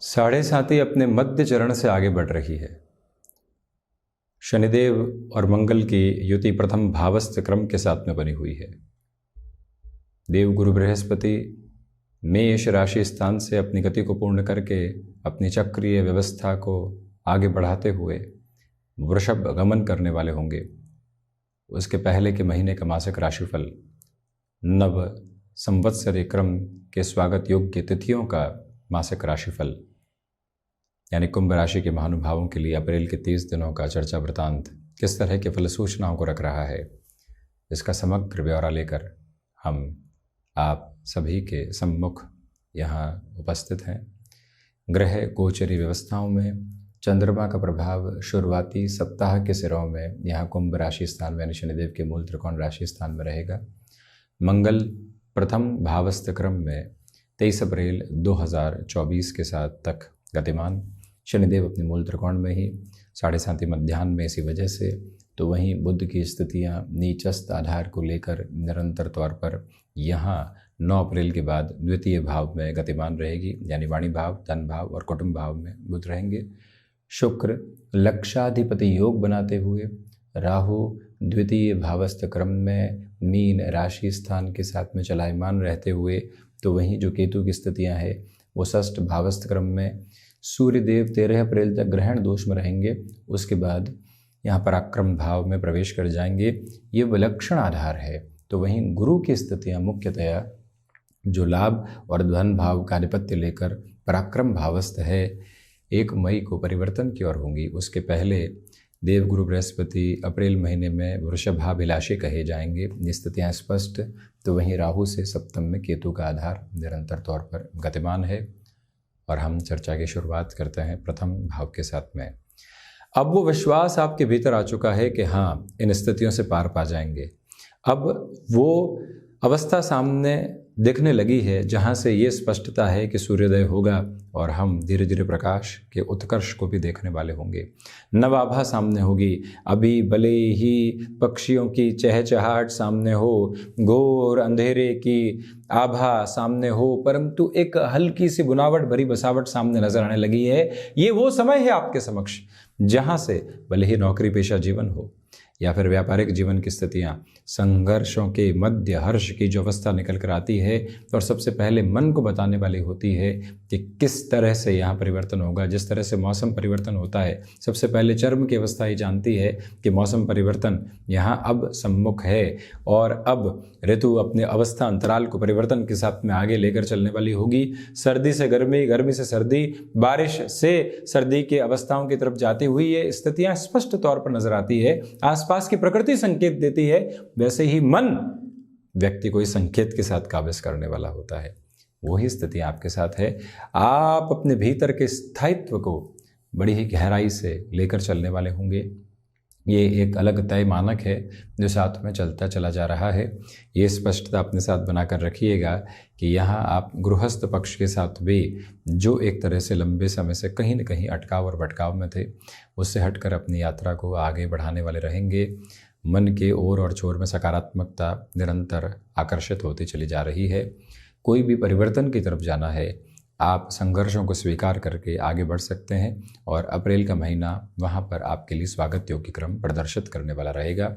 साढ़े साथी अपने मध्य चरण से आगे बढ़ रही है। शनिदेव और मंगल की युति प्रथम भावस्थ क्रम के साथ में बनी हुई है। देव गुरु बृहस्पति मेष राशि स्थान से अपनी गति को पूर्ण करके अपनी चक्रीय व्यवस्था को आगे बढ़ाते हुए वृषभ गमन करने वाले होंगे। उसके पहले के महीने का मासिक राशिफल नव संवत्सरी क्रम के स्वागत योग की तिथियों का मासिक राशिफल यानी कुंभ राशि के महानुभावों के लिए अप्रैल के 30 दिनों का चर्चा वृतांत किस तरह के फल सूचनाओं को रख रहा है, इसका समग्र ब्यौरा लेकर हम आप सभी के सम्मुख यहाँ उपस्थित हैं। ग्रह गोचरी व्यवस्थाओं में चंद्रमा का प्रभाव शुरुआती सप्ताह के सिरों में यहाँ कुंभ राशि स्थान में यानी शनिदेव के मूल त्रिकोण राशि स्थान में रहेगा। मंगल प्रथम भावस्थ क्रम में 23 अप्रैल 2024 के साथ तक गतिमान। शनिदेव अपने मूल त्रिकोण में ही साढ़े साथी मध्याह्न में इसी वजह से, तो वहीं बुध की स्थितियां नीचस्थ आधार को लेकर निरंतर तौर पर यहाँ 9 अप्रैल के बाद द्वितीय भाव में गतिमान रहेगी, यानी वाणी भाव, धन भाव और कुटुंब भाव में बुध रहेंगे। शुक्र लक्षाधिपति योग बनाते हुए राहु द्वितीय भावस्थ क्रम में मीन राशि स्थान के साथ में चलायमान रहते हुए, तो वहीं जो केतु की स्थितियां हैं वो षष्ठ भावस्थ क्रम में। सूर्यदेव 13 अप्रैल तक ग्रहण दोष में रहेंगे, उसके बाद यहाँ पराक्रम भाव में प्रवेश कर जाएंगे। ये विलक्षण आधार है। तो वहीं गुरु की स्थितियाँ मुख्यतया जो लाभ और धन भाव का आधिपत्य लेकर पराक्रम भावस्थ है 1 मई को परिवर्तन की ओर होंगी। उसके पहले देवगुरु बृहस्पति अप्रैल महीने में वृषभाभिलाषी कहे जाएंगे, ये स्थितियाँ स्पष्ट। तो वहीं राहु से सप्तम में केतु का आधार निरंतर तौर पर गतिमान है। और हम चर्चा की शुरुआत करते हैं प्रथम भाव के साथ में। अब वो विश्वास आपके भीतर आ चुका है कि हाँ, इन स्थितियों से पार पा जाएंगे। अब वो अवस्था सामने दिखने लगी है जहाँ से ये स्पष्टता है कि सूर्योदय होगा और हम धीरे धीरे प्रकाश के उत्कर्ष को भी देखने वाले होंगे। नवाभा सामने होगी। अभी भले ही पक्षियों की चहचहाहट सामने हो, घोर अंधेरे की आभा सामने हो, परंतु एक हल्की सी बुनावट भरी बसावट सामने नजर आने लगी है। ये वो समय है आपके समक्ष जहाँ से भले ही नौकरी पेशा जीवन हो या फिर व्यापारिक जीवन की स्थितियाँ, संघर्षों के मध्य हर्ष की जो अवस्था निकल कर आती है और सबसे पहले मन को बताने वाली होती है कि किस तरह से यहाँ परिवर्तन होगा। जिस तरह से मौसम परिवर्तन होता है, सबसे पहले चर्म की अवस्था ही जानती है कि मौसम परिवर्तन यहाँ अब सम्मुख है और अब ऋतु अपने अवस्था अंतराल को परिवर्तन के साथ में आगे लेकर चलने वाली होगी। सर्दी से गर्मी, गर्मी से सर्दी, बारिश से सर्दी के अवस्थाओं की तरफ जाती हुई ये स्थितियाँ स्पष्ट तौर पर नजर आती है। आसपास की प्रकृति संकेत देती है, वैसे ही मन व्यक्ति को इस संकेत के साथ काबिज करने वाला होता है। वही स्थिति आपके साथ है। आप अपने भीतर के स्थायित्व को बड़ी ही गहराई से लेकर चलने वाले होंगे। ये एक अलग तय मानक है जो साथ में चलता चला जा रहा है। ये स्पष्टता अपने साथ बनाकर रखिएगा कि यहाँ आप गृहस्थ पक्ष के साथ भी जो एक तरह से लंबे समय से कहीं न कहीं अटकाव और भटकाव में थे, उससे हटकर अपनी यात्रा को आगे बढ़ाने वाले रहेंगे। मन के ओर और छोर में सकारात्मकता निरंतर आकर्षित होती चली जा रही है। कोई भी परिवर्तन की तरफ जाना है, आप संघर्षों को स्वीकार करके आगे बढ़ सकते हैं और अप्रैल का महीना वहाँ पर आपके लिए स्वागत योग की क्रम प्रदर्शित करने वाला रहेगा।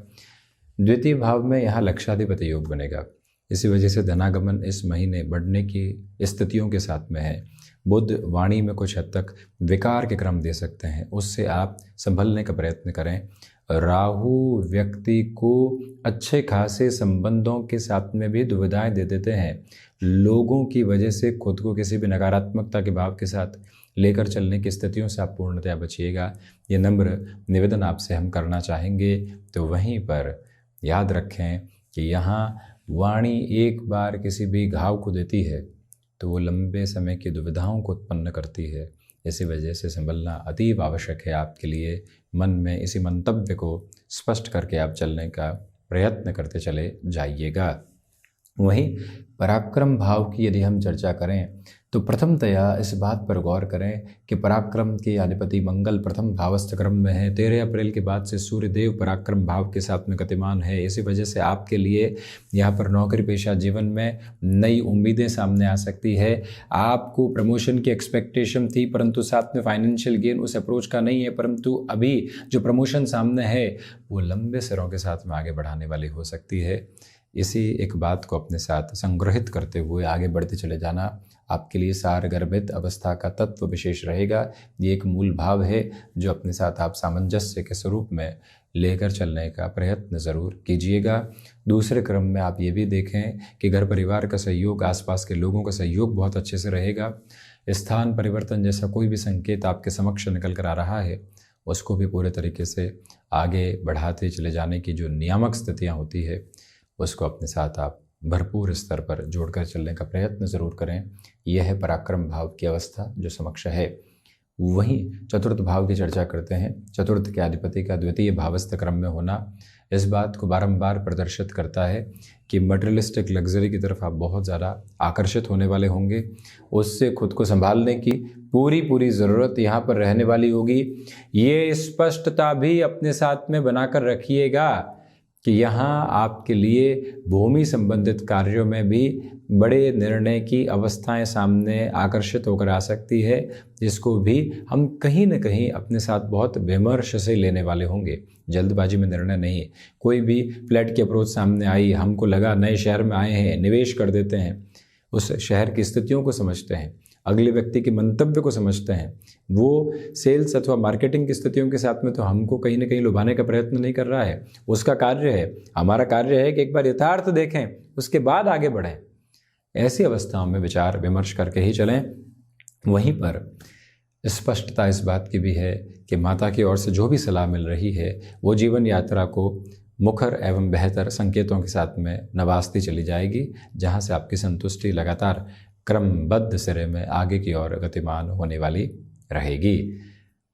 द्वितीय भाव में यहाँ लक्षाधिपति योग बनेगा, इसी वजह से धनागमन इस महीने बढ़ने की स्थितियों के साथ में है। बुध वाणी में कुछ हद तक विकार के क्रम दे सकते हैं, उससे आप संभलने का प्रयत्न करें। राहु व्यक्ति को अच्छे खासे संबंधों के साथ में भी दुविधाएं दे देते हैं। लोगों की वजह से खुद को किसी भी नकारात्मकता के भाव के साथ लेकर चलने की स्थितियों से आप पूर्णतया बचिएगा। ये नम्र निवेदन आपसे हम करना चाहेंगे। तो वहीं पर याद रखें कि यहाँ वाणी एक बार किसी भी घाव को देती है तो वो लंबे समय की दुविधाओं को उत्पन्न करती है। इसी वजह से संभलना अतीव आवश्यक है आपके लिए। मन में इसी मंतव्य को स्पष्ट करके आप चलने का प्रयत्न करते चले जाइएगा। वहीं पराक्रम भाव की यदि हम चर्चा करें तो प्रथमतया इस बात पर गौर करें कि पराक्रम के अधिपति मंगल प्रथम भावस्थ क्रम में है। 13 अप्रैल के बाद से सूर्यदेव पराक्रम भाव के साथ में गतिमान है। इसी वजह से आपके लिए यहाँ पर नौकरी पेशा जीवन में नई उम्मीदें सामने आ सकती है। आपको प्रमोशन की एक्सपेक्टेशन थी, परंतु साथ में फाइनेंशियल गेन उस अप्रोच का नहीं है, परंतु अभी जो प्रमोशन सामने है वो लंबे सिरों के साथ में आगे बढ़ाने वाली हो सकती है। इसी एक बात को अपने साथ संग्रहित करते हुए आगे बढ़ते चले जाना आपके लिए सारगर्भित अवस्था का तत्व विशेष रहेगा। ये एक मूल भाव है जो अपने साथ आप सामंजस्य के स्वरूप में लेकर चलने का प्रयत्न ज़रूर कीजिएगा। दूसरे क्रम में आप ये भी देखें कि घर परिवार का सहयोग, आसपास के लोगों का सहयोग बहुत अच्छे से रहेगा। स्थान परिवर्तन जैसा कोई भी संकेत आपके समक्ष निकल कर आ रहा है, उसको भी पूरे तरीके से आगे बढ़ाते चले जाने की जो नियामक स्थितियाँ होती है उसको अपने साथ आप भरपूर स्तर पर जोड़कर चलने का प्रयत्न ज़रूर करें। यह है पराक्रम भाव की अवस्था जो समक्ष है। वहीं चतुर्थ भाव की चर्चा करते हैं। चतुर्थ के अधिपति का द्वितीय भावस्थ क्रम में होना इस बात को बारंबार प्रदर्शित करता है कि मटेरियलिस्टिक लग्जरी की तरफ आप बहुत ज़्यादा आकर्षित होने वाले होंगे। उससे खुद को संभालने की पूरी ज़रूरत यहाँ पर रहने वाली होगी। ये स्पष्टता भी अपने साथ में बनाकर रखिएगा कि यहाँ आपके लिए भूमि संबंधित कार्यों में भी बड़े निर्णय की अवस्थाएं सामने आकर्षित होकर आ सकती है, जिसको भी हम कहीं न कहीं अपने साथ बहुत विमर्श से लेने वाले होंगे। जल्दबाजी में निर्णय नहीं। कोई भी फ्लैट की अप्रोच सामने आई, हमको लगा नए शहर में आए हैं, निवेश कर देते हैं, उस शहर की स्थितियों को समझते हैं, अगले व्यक्ति के मंतव्य को समझते हैं। वो सेल्स अथवा मार्केटिंग की स्थितियों के साथ में तो हमको कहीं ना कहीं लुभाने का प्रयत्न नहीं कर रहा है, उसका कार्य है। हमारा कार्य है कि एक बार यथार्थ देखें, उसके बाद आगे बढ़ें। ऐसी अवस्थाओं में विचार विमर्श करके ही चलें। वहीं पर स्पष्टता इस बात की भी है कि माता की ओर से जो भी सलाह मिल रही है वो जीवन यात्रा को मुखर एवं बेहतर संकेतों के साथ में नवाजती चली जाएगी, जहाँ से आपकी संतुष्टि लगातार क्रमबद्ध सिरे में आगे की ओर गतिमान होने वाली रहेगी।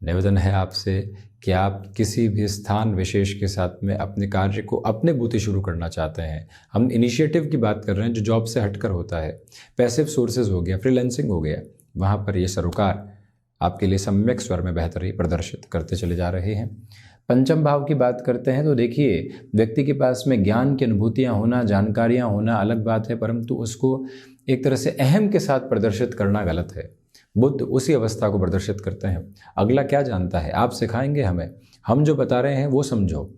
निवेदन है आपसे कि आप किसी भी स्थान विशेष के साथ में अपने कार्य को अपने बूते शुरू करना चाहते हैं। हम इनिशिएटिव की बात कर रहे हैं जो जॉब से हटकर होता है। पैसिव सोर्सेज हो गया, फ्रीलांसिंग हो गया, वहाँ पर ये सरोकार आपके लिए सम्यक स्वर में बेहतरी प्रदर्शित करते चले जा रहे हैं। पंचम भाव की बात करते हैं तो देखिए, व्यक्ति के पास में ज्ञान की अनुभूतियाँ होना, जानकारियाँ होना अलग बात है, परंतु उसको एक तरह से अहम के साथ प्रदर्शित करना गलत है। बुद्ध उसी अवस्था को प्रदर्शित करते हैं। अगला क्या जानता है, आप सिखाएंगे हमें, हम जो बता रहे हैं वो समझो।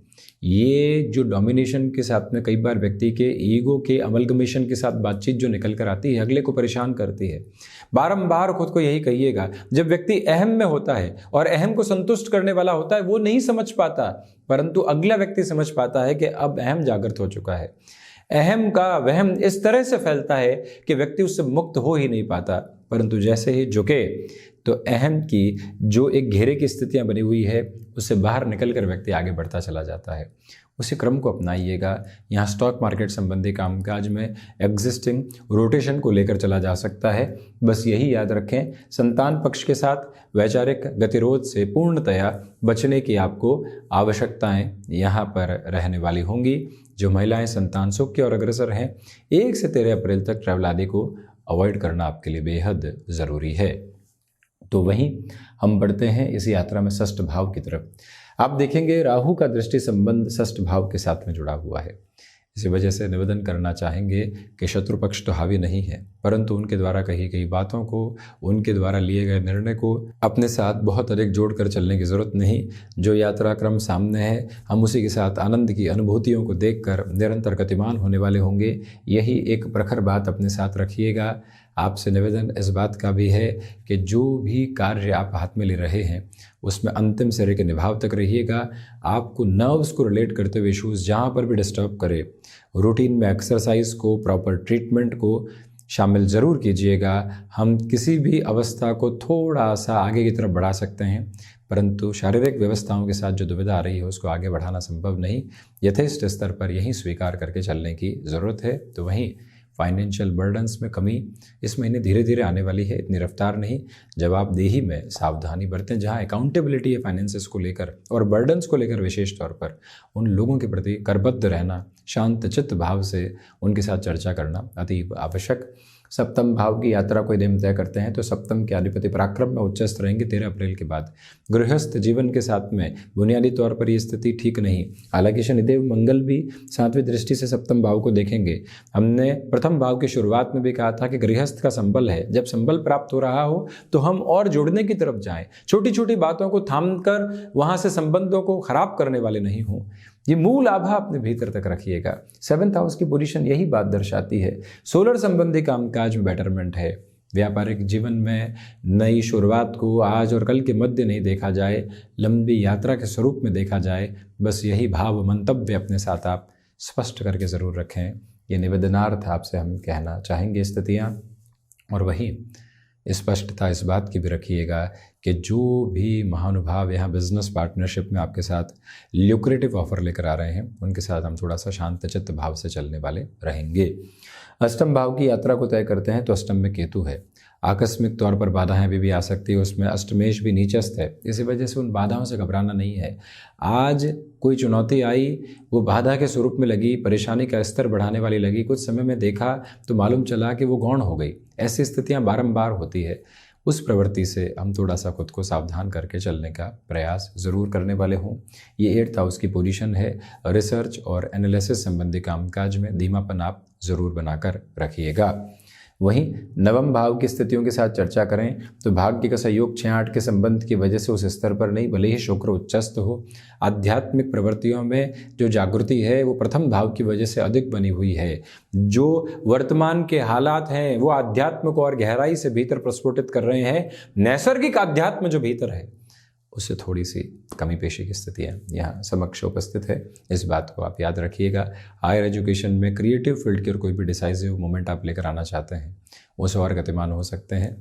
ये जो डोमिनेशन के साथ में कई बार व्यक्ति के ईगो के अमलगमेशन के साथ बातचीत जो निकल कर आती है, अगले को परेशान करती है। बारंबार खुद को यही कहिएगा, जब व्यक्ति अहम में होता है और अहम को संतुष्ट करने वाला होता है वो नहीं समझ पाता, परंतु अगला व्यक्ति समझ पाता है कि अब अहम जागृत हो चुका है। अहम का वहम इस तरह से फैलता है कि व्यक्ति उससे मुक्त हो ही नहीं पाता, परंतु जैसे ही झुके तो अहम की जो एक घेरे की स्थितियां बनी हुई है उससे बाहर निकलकर व्यक्ति आगे बढ़ता चला जाता है। उसी क्रम को अपनाइएगा। यहाँ स्टॉक मार्केट संबंधी कामकाज में एग्जिस्टिंग रोटेशन को लेकर चला जा सकता है। बस यही याद रखें, संतान पक्ष के साथ वैचारिक गतिरोध से पूर्णतया बचने की आपको आवश्यकताएं यहाँ पर रहने वाली होंगी। जो महिलाएं संतान सुख की ओर अग्रसर हैं, 1 से 13 अप्रैल तक ट्रैवल आदि को अवॉइड करना आपके लिए बेहद ज़रूरी है। तो वहीं हम बढ़ते हैं इस यात्रा में षष्ठ भाव की तरफ। आप देखेंगे राहु का दृष्टि संबंध षष्ठ भाव के साथ में जुड़ा हुआ है। इसी वजह से निवेदन करना चाहेंगे कि शत्रु पक्ष तो हावी नहीं है, परंतु उनके द्वारा कही गई बातों को, उनके द्वारा लिए गए निर्णय को अपने साथ बहुत अधिक जोड़कर चलने की ज़रूरत नहीं। जो यात्रा क्रम सामने है, हम उसी के साथ आनंद की अनुभूतियों को देखकर निरंतर गतिमान होने वाले होंगे। यही एक प्रखर बात अपने साथ रखिएगा। आपसे निवेदन इस बात का भी है कि जो भी कार्य आप हाथ में ले रहे हैं उसमें अंतिम सिरे के निभाव तक रहिएगा। आपको नर्व्स को रिलेट करते हुए इशूज़ जहाँ पर भी डिस्टर्ब करे, रूटीन में एक्सरसाइज को, प्रॉपर ट्रीटमेंट को शामिल ज़रूर कीजिएगा। हम किसी भी अवस्था को थोड़ा सा आगे की तरफ बढ़ा सकते हैं, परंतु शारीरिक व्यवस्थाओं के साथ जो दुविधा आ रही है उसको आगे बढ़ाना संभव नहीं। यथेष्ट स्तर पर यही स्वीकार करके चलने की ज़रूरत है। तो वहीं फाइनेंशियल बर्डन्स में कमी इस महीने धीरे धीरे आने वाली है, इतनी रफ्तार नहीं। जवाबदेही में सावधानी बरतें। जहां अकाउंटेबिलिटी है फाइनेंसेस को लेकर और बर्डन्स को लेकर, विशेष तौर पर उन लोगों के प्रति करबद्ध रहना, शांत चित्त भाव से उनके साथ चर्चा करना अति आवश्यक। सप्तम भाव की यात्रा को यदि हम तय करते हैं तो सप्तम के अधिपति पराक्रम में उच्चस्थ रहेंगे 13 अप्रैल के बाद। गृहस्थ जीवन के साथ में बुनियादी तौर पर ये स्थिति ठीक नहीं। हालांकि शनिदेव मंगल भी 7वीं दृष्टि से सप्तम भाव को देखेंगे। हमने प्रथम भाव की शुरुआत में भी कहा था कि गृहस्थ का संबल है, जब संबल प्राप्त हो रहा हो तो हम और जुड़ने की तरफ जाएं, छोटी छोटी बातों को थामकर वहां से संबंधों को खराब करने वाले नहीं हों। ये मूल आभा अपने भीतर तक रखिएगा। 7th हाउस की पोजीशन यही बात दर्शाती है। सोलर संबंधी कामकाज में बेटरमेंट है। व्यापारिक जीवन में नई शुरुआत को आज और कल के मध्य नहीं देखा जाए, लंबी यात्रा के स्वरूप में देखा जाए। बस यही भाव मंतव्य अपने साथ आप स्पष्ट करके ज़रूर रखें। ये निवेदनार्थ आपसे हम कहना चाहेंगे स्थितियाँ। और वहीं स्पष्टता इस बात की भी रखिएगा कि जो भी महानुभाव यहाँ बिजनेस पार्टनरशिप में आपके साथ ल्यूक्रेटिव ऑफर लेकर आ रहे हैं, उनके साथ हम थोड़ा सा शांतचित्त भाव से चलने वाले रहेंगे। अष्टम भाव की यात्रा को तय करते हैं तो अष्टम में केतु है। आकस्मिक तौर पर बाधाएं अभी भी आ सकती है, उसमें अष्टमेश भी नीचस्थ है। इसी वजह से उन बाधाओं से घबराना नहीं है। आज कोई चुनौती आई, वो बाधा के स्वरूप में लगी, परेशानी का स्तर बढ़ाने वाली लगी, कुछ समय में देखा तो मालूम चला कि वो गौण हो गई। ऐसी स्थितियां बारंबार होती है। उस प्रवृत्ति से हम थोड़ा सा खुद को सावधान करके चलने का प्रयास ज़रूर करने वाले हों। ये 8th हाउस की पोजीशन है। रिसर्च और एनालिसिस संबंधी कामकाज में धीमापन आप ज़रूर बनाकर रखिएगा। वहीं नवम भाव की स्थितियों के साथ चर्चा करें तो भाग्य का सहयोग 6-8 के संबंध की वजह से उस स्तर पर नहीं, भले ही शुक्र उच्चस्थ हो। आध्यात्मिक प्रवृत्तियों में जो जागृति है वो प्रथम भाव की वजह से अधिक बनी हुई है। जो वर्तमान के हालात हैं वो आध्यात्म को और गहराई से भीतर प्रस्फुटित कर रहे हैं। नैसर्गिक आध्यात्म जो भीतर है उससे थोड़ी सी कमी पेशी की स्थितियाँ यहाँ समक्ष उपस्थित है। इस बात को आप याद रखिएगा। हायर एजुकेशन में क्रिएटिव फील्ड की और कोई भी डिसाइसिव मोमेंट आप लेकर आना चाहते हैं, उस और गतिमान हो सकते हैं।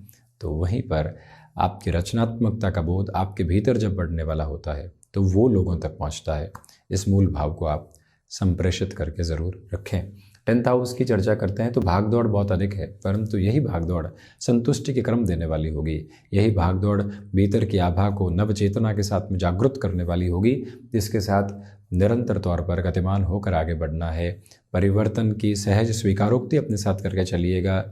तो वहीं पर आपकी रचनात्मकता का बोध आपके भीतर जब बढ़ने वाला होता है तो वो लोगों तक पहुँचता है। इस मूल भाव को आप संप्रेषित करके ज़रूर रखें। 10th हाउस की चर्चा करते हैं तो भागदौड़ बहुत अधिक है, परंतु यही भागदौड़ संतुष्टि के क्रम देने वाली होगी। यही भागदौड़ भीतर की आभा को नवचेतना के साथ में जागृत करने वाली होगी, जिसके साथ निरंतर तौर पर गतिमान होकर आगे बढ़ना है। परिवर्तन की सहज स्वीकारोक्ति अपने साथ करके चलिएगा।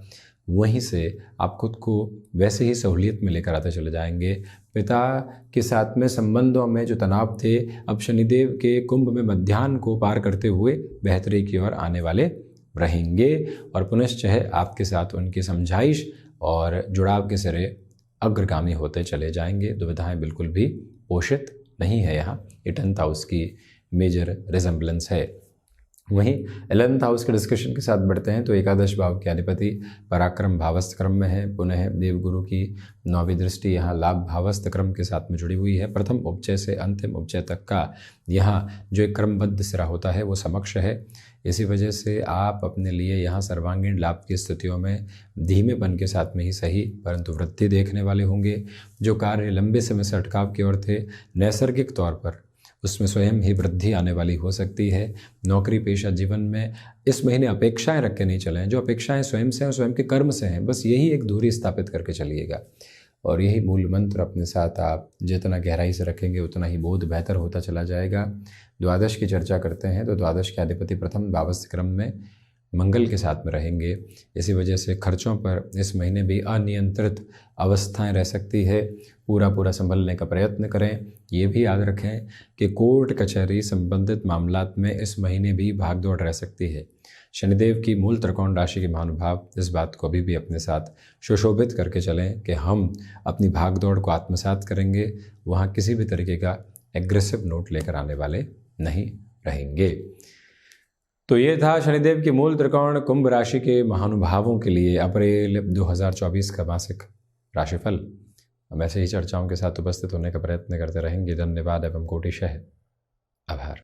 वहीं से आप खुद को वैसे ही सहूलियत में लेकर आते चले जाएंगे। पिता के साथ में संबंधों में जो तनाव थे, अब शनिदेव के कुंभ में मध्याह्न को पार करते हुए बेहतरी की ओर आने वाले रहेंगे। और पुनश्च आपके साथ उनकी समझाइश और जुड़ाव के सिरे अग्रगामी होते चले जाएंगे। दुविधाएं बिल्कुल भी पोषित नहीं है। यहाँ 10th हाउस की मेजर रिजेम्बलेंस है। वहीं 11th हाउस के डिस्कशन के साथ बढ़ते हैं तो एकादश भाव के अधिपति पराक्रम भावस्थ क्रम में है। पुनः देवगुरु की 9वीं दृष्टि यहाँ लाभ भावस्थ क्रम के साथ में जुड़ी हुई है। प्रथम उपचय से अंतिम उपचय तक का यहाँ जो एक क्रमबद्ध सिरा होता है वो समक्ष है। इसी वजह से आप अपने लिए यहाँ सर्वांगीण लाभ की स्थितियों में धीमेपन के साथ में ही सही परंतु वृद्धि देखने वाले होंगे। जो कार्य लंबे समय से अटकाव की ओर थे, नैसर्गिक तौर पर उसमें स्वयं ही वृद्धि आने वाली हो सकती है। नौकरी पेशा जीवन में इस महीने अपेक्षाएं रख के नहीं चलें। जो अपेक्षाएं स्वयं से हैं, स्वयं के कर्म से हैं, बस यही एक दूरी स्थापित करके चलिएगा। और यही मूल मंत्र अपने साथ आप जितना गहराई से रखेंगे उतना ही बोध बेहतर होता चला जाएगा। द्वादश की चर्चा करते हैं तो द्वादश के अधिपति प्रथम भावस्थ क्रम में मंगल के साथ में रहेंगे। इसी वजह से खर्चों पर इस महीने भी अनियंत्रित अवस्थाएं रह सकती है। पूरा संभलने का प्रयत्न करें। ये भी याद रखें कि कोर्ट कचहरी संबंधित मामलात में इस महीने भी भागदौड़ रह सकती है। शनिदेव की मूल त्रिकोण राशि के महानुभाव इस बात को अभी भी अपने साथ सुशोभित करके चलें कि हम अपनी भागदौड़ को आत्मसात करेंगे। वहाँ किसी भी तरीके का एग्रेसिव नोट लेकर आने वाले नहीं रहेंगे। तो ये था शनिदेव की मूल त्रिकोण कुंभ राशि के महानुभावों के लिए अप्रैल 2024 का मासिक राशिफल। हम ऐसे ही चर्चाओं के साथ उपस्थित होने का प्रयत्न करते रहेंगे। धन्यवाद एवं कोटि शः।